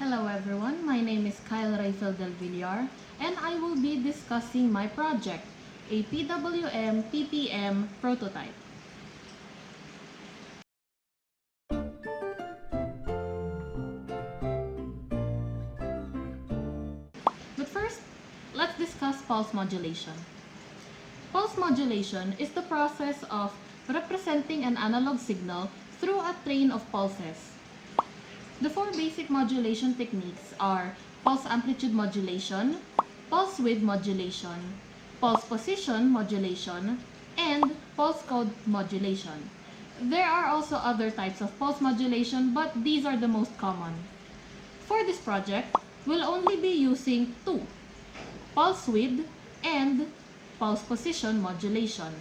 Hello everyone, my name is Reifel del Villar and I will be discussing my project, a PWM-PPM prototype. But first, let's discuss pulse modulation. Pulse modulation is the process of representing an analog signal through a train of pulses. The four basic modulation techniques are pulse amplitude modulation, pulse width modulation, pulse position modulation, and pulse code modulation. There are also other types of pulse modulation, but these are the most common. For this project, we'll only be using two, pulse width and pulse position modulation.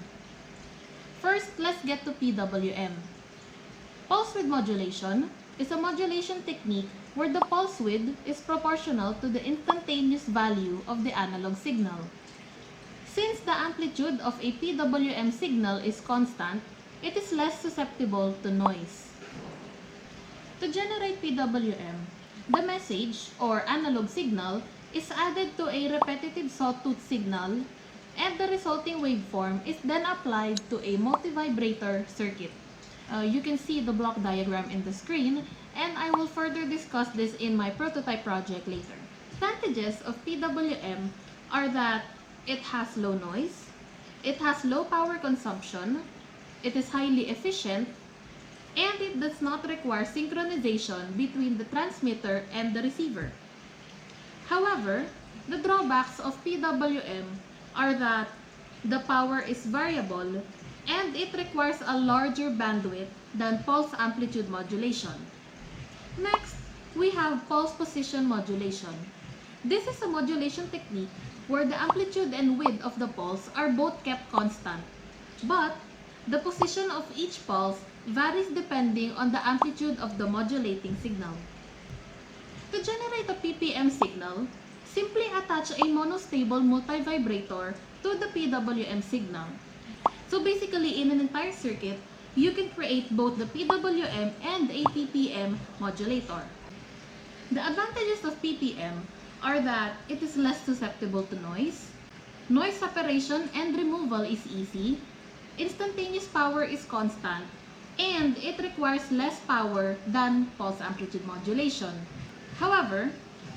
First, let's get to PWM. Pulse width modulation is a modulation technique where the pulse width is proportional to the instantaneous value of the analog signal. Since the amplitude of a PWM signal is constant, it is less susceptible to noise. To generate PWM, the message or analog signal is added to a repetitive sawtooth signal, and the resulting waveform is then applied to a multivibrator circuit. You can see the block diagram in the screen, and I will further discuss this in my prototype project later. Advantages of PWM are that it has low noise, it has low power consumption, it is highly efficient, and it does not require synchronization between the transmitter and the receiver. However, the drawbacks of PWM are that the power is variable and it requires a larger bandwidth than pulse amplitude modulation. Next, we have pulse position modulation. This is a modulation technique where the amplitude and width of the pulse are both kept constant, but the position of each pulse varies depending on the amplitude of the modulating signal. To generate a PPM signal, simply attach a monostable multivibrator to the PWM signal. So basically, in an entire circuit, you can create both the PWM and a PPM modulator. The advantages of PPM are that it is less susceptible to noise separation and removal is easy, instantaneous power is constant, and it requires less power than pulse amplitude modulation. However,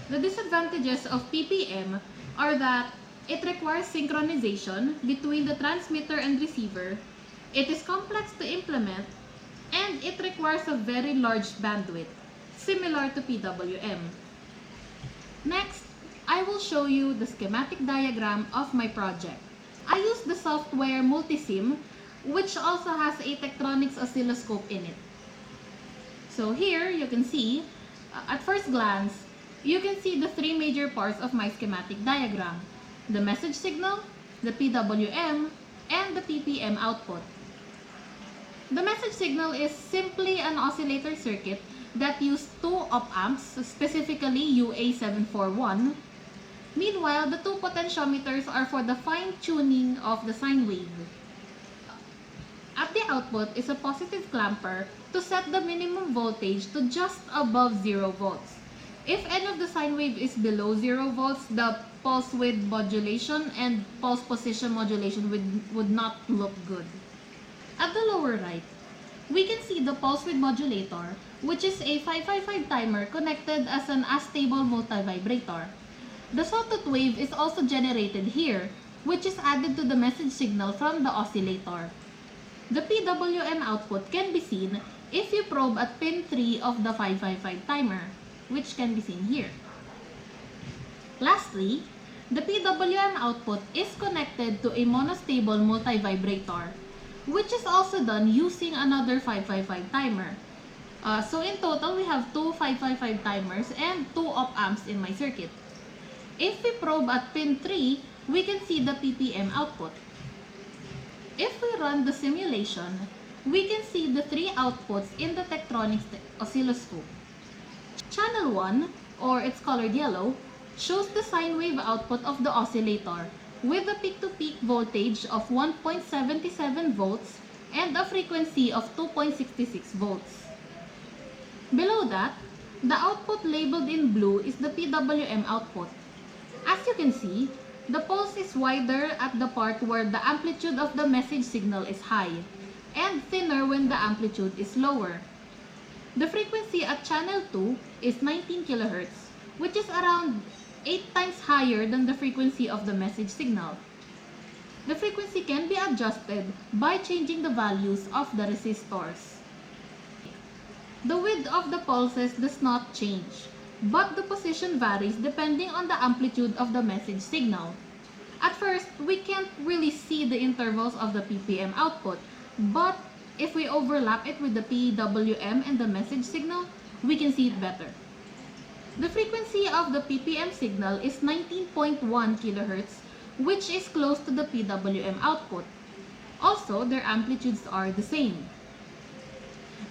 the disadvantages of PPM are that it requires synchronization between the transmitter and receiver, it is complex to implement, and it requires a very large bandwidth, similar to PWM. Next, I will show you the schematic diagram of my project. I use the software Multisim, which also has a Tektronix oscilloscope in it. So here, you can see, at first glance, you can see the three major parts of my schematic diagram: the message signal, the PWM, and the PPM output. The message signal is simply an oscillator circuit that uses two op-amps, specifically UA741. Meanwhile, the two potentiometers are for the fine-tuning of the sine wave. At the output is a positive clamper to set the minimum voltage to just above 0 volts. If any of the sine wave is below 0 volts, the pulse width modulation and pulse position modulation would not look good. At the lower right, we can see the pulse width modulator, which is a 555 timer connected as an astable multivibrator. The sawtooth wave is also generated here, which is added to the message signal from the oscillator. The PWM output can be seen if you probe at pin 3 of the 555 timer, which can be seen here. Lastly, the PWM output is connected to a monostable multivibrator, which is also done using another 555 timer. So in total, we have two 555 timers and two op-amps in my circuit. If we probe at pin 3, we can see the PPM output. If we run the simulation, we can see the three outputs in the Tektronix oscilloscope. Channel 1, or it's colored yellow, shows the sine wave output of the oscillator with a peak-to-peak voltage of 1.77 volts and a frequency of 2.66 volts. Below that, The output labeled in blue is the PWM output. As you can see, the pulse is wider at the part where the amplitude of the message signal is high, and thinner when the amplitude is lower. The frequency at channel 2 is 19 kHz, which is around 8 times higher than the frequency of the message signal. The frequency can be adjusted by changing the values of the resistors. The width of the pulses does not change, but the position varies depending on the amplitude of the message signal. At first, we can't really see the intervals of the PPM output, but if we overlap it with the PWM and the message signal, we can see it better. The frequency of the PPM signal is 19.1 kHz, which is close to the PWM output. Also, their amplitudes are the same.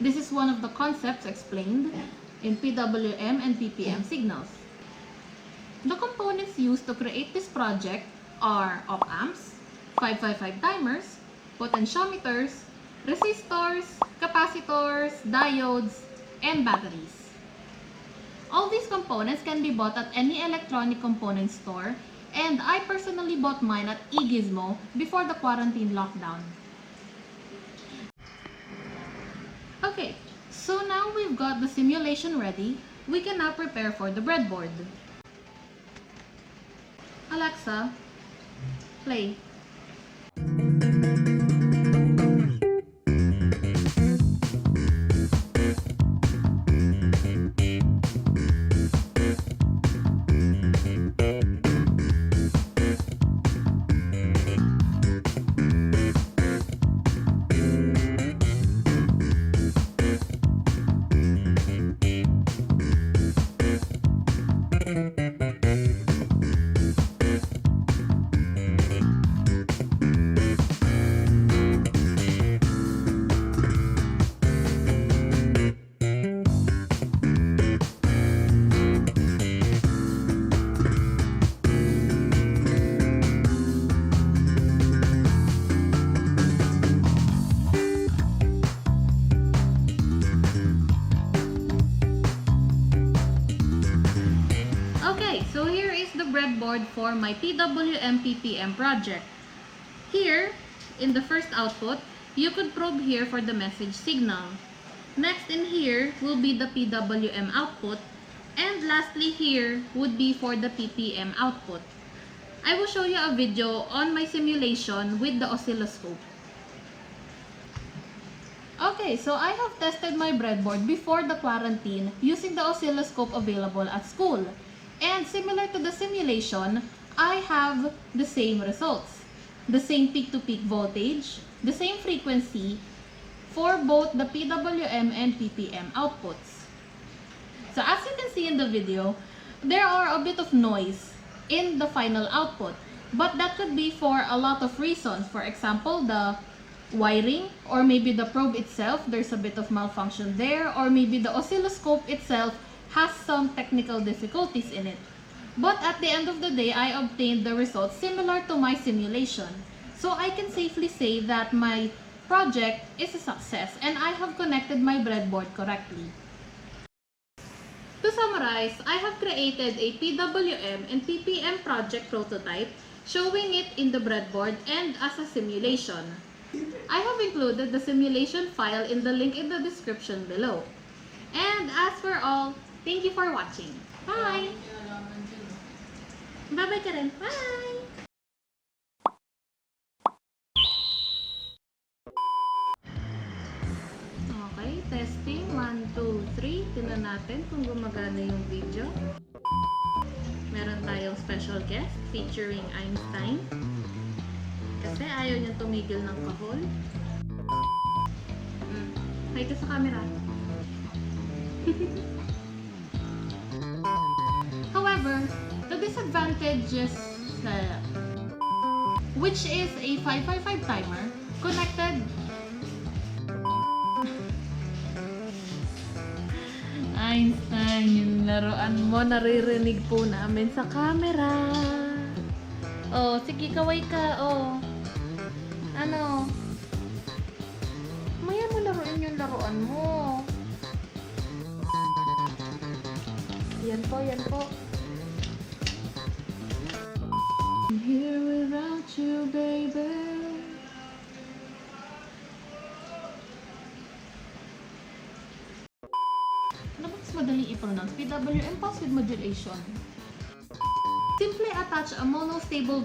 This is one of the concepts explained in PWM and PPM signals. The components used to create this project are op-amps, 555 timers, potentiometers, resistors, capacitors, diodes, and batteries. All these components can be bought at any electronic component store, and I personally bought mine at eGizmo before the quarantine lockdown. Okay, so now we've got the simulation ready, we can now prepare for the breadboard. Alexa, play. So here is the breadboard for my PWM-PPM project. Here, in the first output, you could probe here for the message signal. Next in here will be the PWM output. And lastly here would be for the PPM output. I will show you a video on my simulation with the oscilloscope. Okay, so I have tested my breadboard before the quarantine using the oscilloscope available at school. And similar to the simulation, I have the same results. The same peak-to-peak voltage, the same frequency for both the PWM and PPM outputs. So as you can see in the video, there are a bit of noise in the final output. But that could be for a lot of reasons. For example, the wiring, or maybe the probe itself, there's a bit of malfunction there, or maybe the oscilloscope itself has some technical difficulties in it. But at the end of the day, I obtained the results similar to my simulation. So I can safely say that my project is a success and I have connected my breadboard correctly. To summarize, I have created a PWM and PPM project prototype showing it in the breadboard and as a simulation. I have included the simulation file in the link in the description below. And as for all, thank you for watching. Bye! Bye-bye ka rin. Bye! Okay, testing. 1, 2, 3. Tingnan natin kung gumagana yung video. Meron tayong special guest featuring Einstein. Kasi ayaw niyang tumigil ng kahol. Hi ka sa camera. However, the disadvantage is which is a 555 timer connected Einstein, yung laruan mo naririnig po namin sa camera. Oh, sige, kaway ka. Oh. Ano? Maya mo laruin yung laruan mo. Yan po, yan po. I'm here without you, baby. Ano ba mas madaling i-pronounce? PWM pulse with modulation. Simply attach a monostable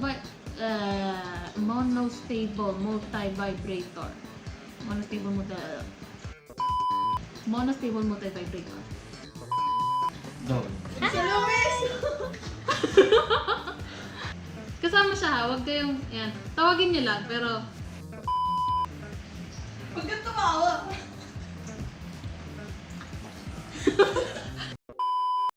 multi-vibrator. Monostable multi-vibrator. Go. Kasama siya ha, huwag kayong, yan, tawagin niyo lang, pero Huwag kang tumawa.